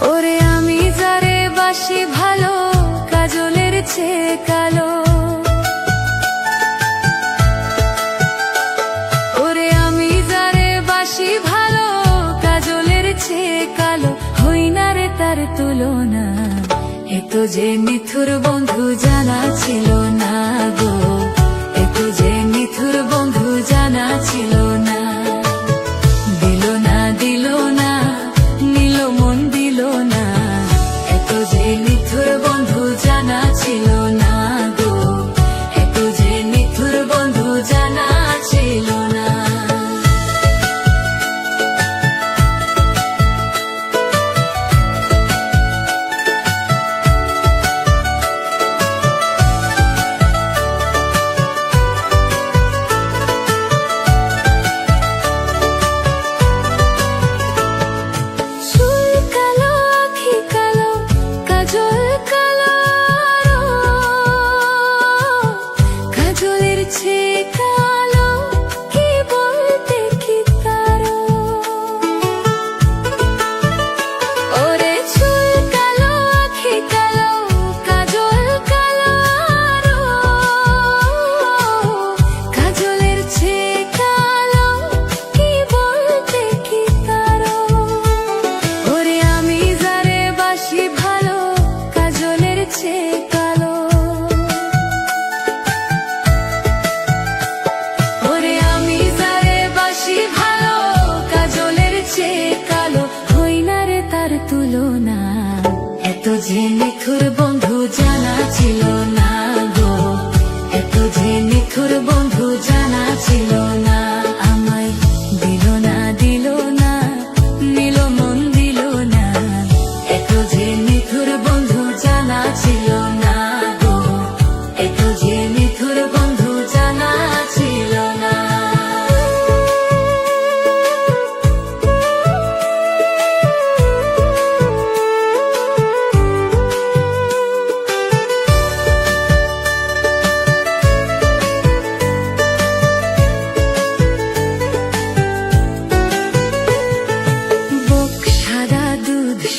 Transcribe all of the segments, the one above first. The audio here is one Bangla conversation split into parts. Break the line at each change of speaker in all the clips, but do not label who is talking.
ওরে আমি যারে বাসি ভালো, কাজলের চেয়ে কালো। ওরে আমি যারে বাসি ভালো, কাজলের চেয়ে কালো। হই না রে তার তুলনা, এত যে নিথুর বন্ধু জানা ছিল না গো, এত যে নিথুর বন্ধু জানা ছিল না। দিল না দিল না, নিল মন দিল না, এত যে নিথুর বন্ধু জানা ছিল না গো, এত যে নিথুর বন্ধু জানা ছিল না। এত যে নিথুর বন্ধু জানা ছিল না গো, এত যে নিথুর বন্ধু জানা ছিল না। আমায় দিল না দিল না, নিল মন দিল না, এত যে নিথুর বন্ধু জানা ছিল না গো, এত যে নিথুর বন্ধু জানা ছিল না।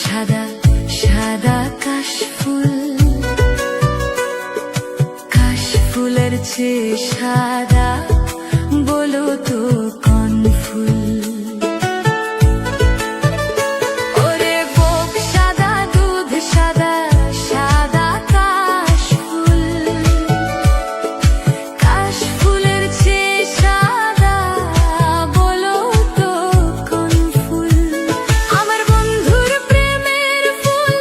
সাদা সাদা কাশফুল, কাশফুলের চেয়ে সাদা বলো তো কোন ফুল? ওরে বুক সাদা দুধ সাদা, সাদা কাশফুল, কাশফুলের চেয়ে সাদা বলো তো কোন ফুল? আমার বন্ধুর প্রেমের ফুল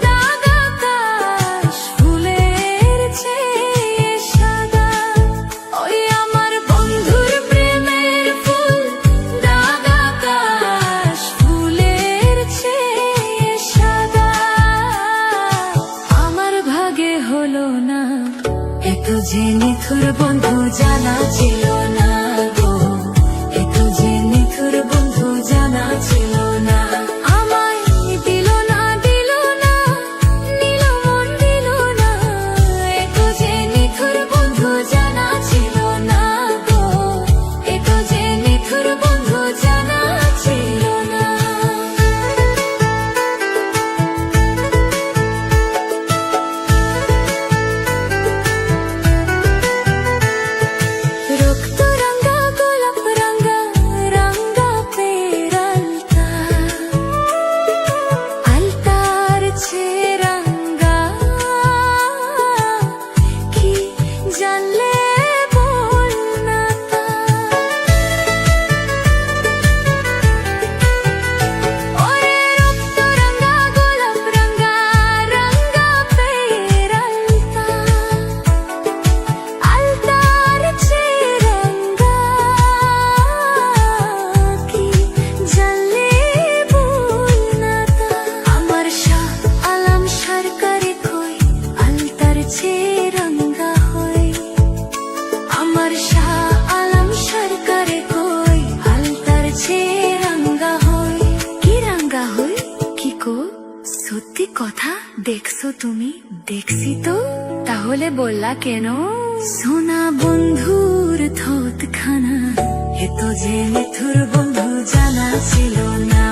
দাগা কাশফুলের চেয়ে সাদা। ওই আমার বন্ধুর প্রেমের ফুল দাগা কাশফুলের চেয়ে সাদা। আমার ভাগে হলো না, এত যে নিথুর বন্ধু জানা ছিল না গো, এত যে নিথুর বন্ধু জানা ছিল না। আমায় দিল না দিল না, নিল মন দিল না, এত যে নিথুর বন্ধু জানা ছিল না গো, এত যে নিথুর বন্ধু জানা ছিল না। রক্ত রঙা গোলাপ রঙা রঙা পেরালতা, আলতার চেয়ে রঙা কি জানলে বল না তা। ওরে রক্ত রঙা গোলাপ রঙা রঙা পেরালতা, আলতার চেয়ে রঙা কি জানলে বল না তা। আমার শাহ আলম সরকারে কই আলতার চেয়ে রঙা হয়, আমার শাহ আলম সরকারে কই আলতার চেয়ে রঙা হয়। কি রঙা হয় কি কো? সত্যি কথা দেখছো তুমি? দেখছি তো, তাহলে বললা কেন? সোনা বন্ধুর থতখানা, এত যে নিথুর বন্ধু জানা ছিল না।